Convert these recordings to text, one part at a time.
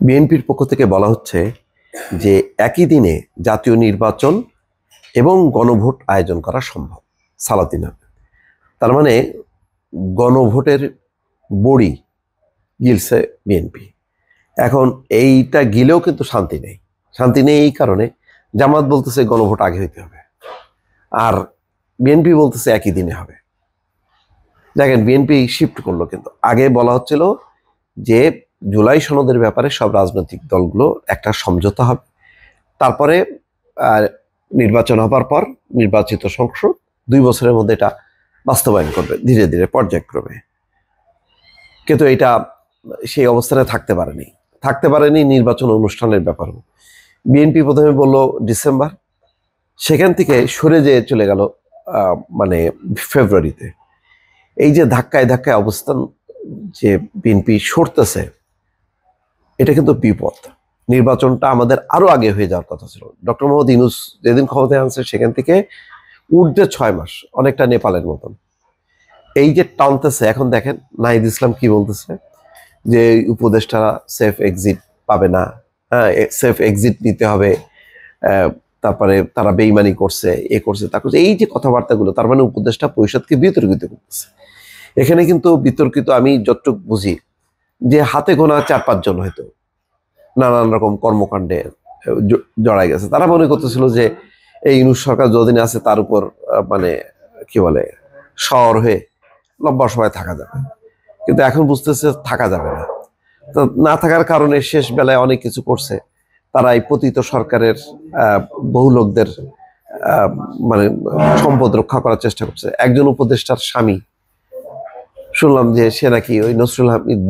বিএনপির পক্ষ থেকে বলা হচ্ছে যে একই দিনে জাতীয় নির্বাচন এবং গণভোট আয়োজন করা সম্ভব। সালাউদ্দিন আহমেদ তার মানে গণভোটের বড়ি গিলছে বিএনপি। এখন এইটা গিলেও কিন্তু শান্তি নেই। শান্তি নেই এই কারণে জামাত বলতেছে গণভোট আগে হইতে হবে, আর বিএনপি বলতেছে একই দিনে হবে। দেখেন বিএনপি শিফট করলো, কিন্তু আগে বলা হচ্ছিল যে জুলাই সনদের ব্যাপারে সব রাজনৈতিক দলগুলো একটা সমঝোতা হবে, তারপরে নির্বাচন হবার পর নির্বাচিত সংসদ 2 বছরের মধ্যে এটা বাস্তবায়ন করবে ধীরে ধীরে পর্যায়ক্রমে। কিন্তু এটা সেই অবস্থানে থাকতে পারেনি নির্বাচন অনুষ্ঠানের ব্যাপার। বিএনপি প্রথমে বললো ডিসেম্বর, সেখান থেকে সরে যেয়ে চলে গেল মানে ফেব্রুয়ারিতে। এই যে ধাক্কায় ধাক্কায় অবস্থান যে বিএনপি সরতেছে, এটা কিন্তু বিপদ। নির্বাচনটা আমাদের আরো আগে হয়ে যাওয়ার কথা ছিল। ডক্টর মোহাম্মদ ইউনূস যেদিন ক্ষমতায় আনছে সেখান থেকে ঊর্ধ্বে 6 মাস, অনেকটা নেপালের মতন। এই যে টানতেছে, এখন দেখেন নাহিদ ইসলাম কি বলতেছে যে উপদেষ্টারা সেফ এক্সিট পাবে না, হ্যাঁ সেফ এক্সিট নিতে হবে, তারপরে তারা বেইমানি করছে, করছে তা করছে। এই যে কথাবার্তাগুলো, তার মানে উপদেষ্টা পরিষদকে বিতর্কিত করতেছে। এখানে কিন্তু বিতর্কিত আমি যতটুকু বুঝি যে হাতে গোনা 4-5 জন হয়তো নানান রকম কর্মকাণ্ডে জড়াই গেছে। তারা মনে করতেছিল যে এই ইউনূস সরকার যতদিন আছে তার উপর মানে কি বলে শহর হয়ে লম্বা সময় থাকা যাবে, কিন্তু এখন বুঝতেছে থাকা যাবে না। তো না থাকার কারণে শেষ বেলায় অনেক কিছু করছে। তারা এই পতিত সরকারের বহু লোকদের মানে সম্পদ রক্ষা করার চেষ্টা করছে। একজন উপদেষ্টার স্বামী শুনলাম যে সে নাকি ওই নসরুল হামিদ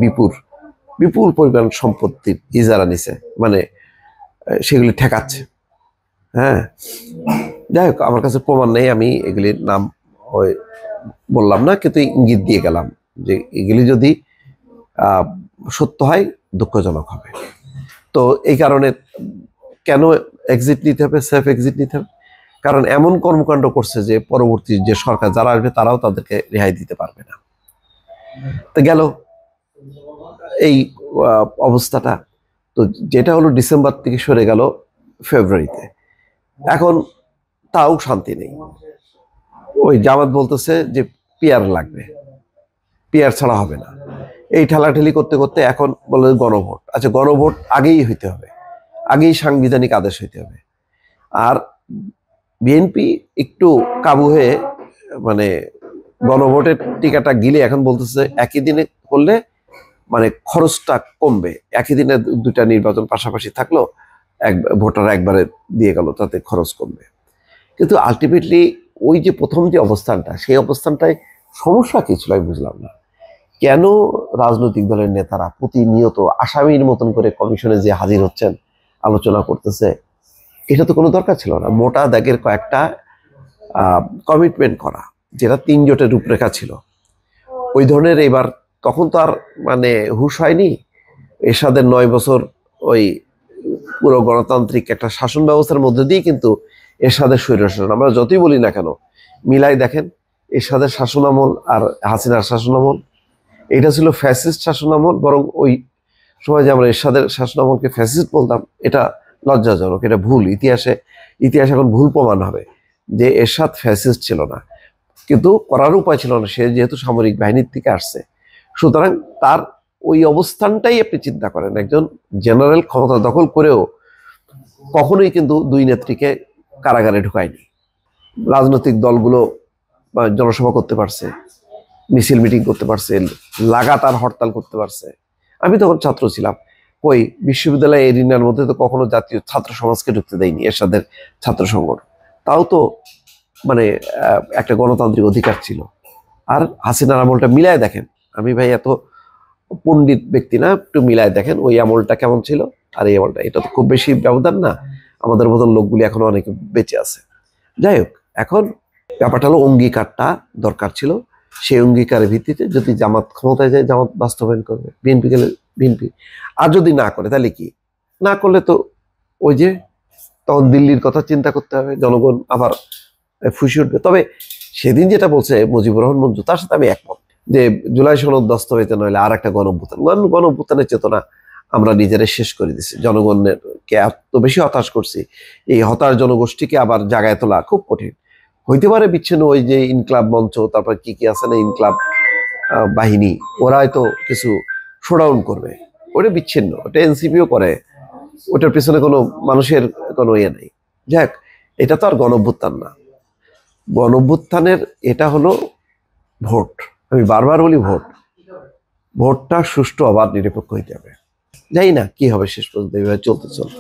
বিপুল পরিমাণ সম্পত্তির ইজারা নিছে, মানে সেগুলি ঠেকাচ্ছে। হ্যাঁ, যাই হোক, আমার কাছে প্রমাণ নেই, আমি এগুলির নাম ওই বললাম না, কিন্তু ইঙ্গিত দিয়ে গেলাম যে এগুলি যদি সত্য হয় দুঃখজনক হবে। তো এই কারণে কেন এক্সিট নিতে হবে, সেফ এক্সিট নিতে হবে? কারণ এমন কর্মকাণ্ড করছে যে পরবর্তী যে সরকার যারা আসবে তারাও তাদেরকে রেহাই দিতে পারবে না। তো গেল এই অবস্থাটা। তো যেটা হলো ডিসেম্বর থেকে সরে গেল ফেব্রুয়ারিতে। এখন তাও শান্তি নেই। ওই জামাত বলতেছে যে পিয়ার লাগবে, পিয়ার ছাড়া হবে না। এই ঠেলাঠেলি করতে করতে এখন বলে গণভোট। আচ্ছা, গণভোট আগেই হইতে হবে, আগেই সাংবিধানিক আদেশ হইতে হবে। আর বিএনপি একটু কাবু হয়ে মানে গণভোটের টিকাটা গিলে এখন বলতেছে একই দিনে করলে মানে খরচটা কমবে। একই দিনে 2টা নির্বাচন পাশাপাশি থাকলো, ভোটার একবারে দিয়ে গেল, তাতে খরচ কমবে। কিন্তু আলটিমেটলি ওই যে প্রথম যে অবস্থানটা, সেই অবস্থানটায় সমস্যা কি ছিল আমি বুঝলাম না। কেন রাজনৈতিক দলের নেতারা প্রতিনিয়ত আসামির মতন করে কমিশনে যে হাজির হচ্ছেন, আলোচনা করতেছে? এটা তো কোনো দরকার ছিল না। মোটা দাগের কয়েকটা কমিটমেন্ট করা, যেটা 3 জোটের রূপরেখা ছিল, ওই ধরনের। এবার তখন তো আর মানে হুঁশ হয়নি। এরশাদের 9 বছর ওই পুরো গণতান্ত্রিক একটা শাসন ব্যবস্থার মধ্যে দিয়ে কিন্তু এরশাদের স্বৈরশাসন, আমরা যতই বলি না কেন, মিলাই দেখেন এরশাদের শাসনামল আর হাসিনার শাসনামল, এটা ছিল ফ্যাসিস্ট শাসনামল। বরং ওই সময় যে আমরা এরশাদের শাসনামলকে ফ্যাসিস্ট বলতাম, এটা লজ্জাজনক, এটা ভুল। ইতিহাস এখন ভুল প্রমাণ হবে যে এরশাদ ফ্যাসিস্ট ছিল না, কিন্তু করার উপায় ছিল না, সে যেহেতু সামরিক বাহিনীর থেকে আসছে। সুতরাং তার ওই অবস্থানটাই আপনি চিন্তা করেন, একজন জেনারেল ক্ষমতা দখল করেও কখনোই কিন্তু 2 নেত্রীকে কারাগারে ঢুকায়নি। রাজনৈতিক দলগুলো জনসভা করতে পারছে, মিছিল মিটিং করতে পারছে, লাগাতার হরতাল করতে পারছে। আমি তখন ছাত্র ছিলাম, ওই বিশ্ববিদ্যালয় এরিনার মধ্যে তো কখনো জাতীয় ছাত্র সমাজকে ঢুকতে দেয়নি এরশাদের ছাত্র সংগঠন। তাও তো মানে একটা গণতান্ত্রিক অধিকার ছিল। আর হাসিনার আমলটা মিলায় দেখেন, আমি ভাই এত পণ্ডিত ব্যক্তি না, একটু মিলায় দেখেন ওই আমলটা কেমন ছিল আর এই আমলটা, এটা তো খুব বেশি ব্যবধান না। আমাদের মতন লোকগুলি এখনো অনেকে বেঁচে আছে। যাই হোক, এখন ব্যাপারটা হলো অঙ্গীকারটা দরকার ছিল। সেই অঙ্গীকারের ভিত্তিতে যদি জামাত ক্ষমতায় যায়, জামাত বাস্তবায়ন করবে, বিএনপি গেলে বিএনপি। আর যদি না করে তাহলে কি? না করলে তো ওই যে তখন দিল্লির কথা চিন্তা করতে হবে, জনগণ আবার ফুসে উঠবে। তবে সেদিন যেটা বলছে মুজিবুর রহমান মঞ্জু, তার সাথে আমি একমত যে জুলাই সনদ বাস্তবায়িত নইলে আর একটা গণঅভ্যুত্থানের চেতনা আমরা নিজেরা শেষ করে দিছি, জনগণের কে এত বেশি হতাশ করছি। এই হতাশ জনগোষ্ঠীকে আবার জাগায় তোলা খুব কঠিন। হইতে পারে বিচ্ছিন্ন ওই যে ইনকলাব মঞ্চ, তারপর কি কি আছে না ইনকলাব বাহিনী, ওরা হয়তো কিছু শোডাউন করবে, ওটা বিচ্ছিন্ন, ওটা এনসিপিও করে, ওটার পিছনে কোনো মানুষের কোনো ইয়ে নেই। যাক, এটা তো আর গণঅভ্যুত্থান না। গণঅভ্যুত্থানের এটা হলো ভোট। আমি বারবার বলি ভোট, ভোটটা সুষ্ঠু আবার নিরপেক্ষ হইতে হবে। জানি না কি হবে শেষ পর্যন্ত, এইভাবে চলতে চলতে।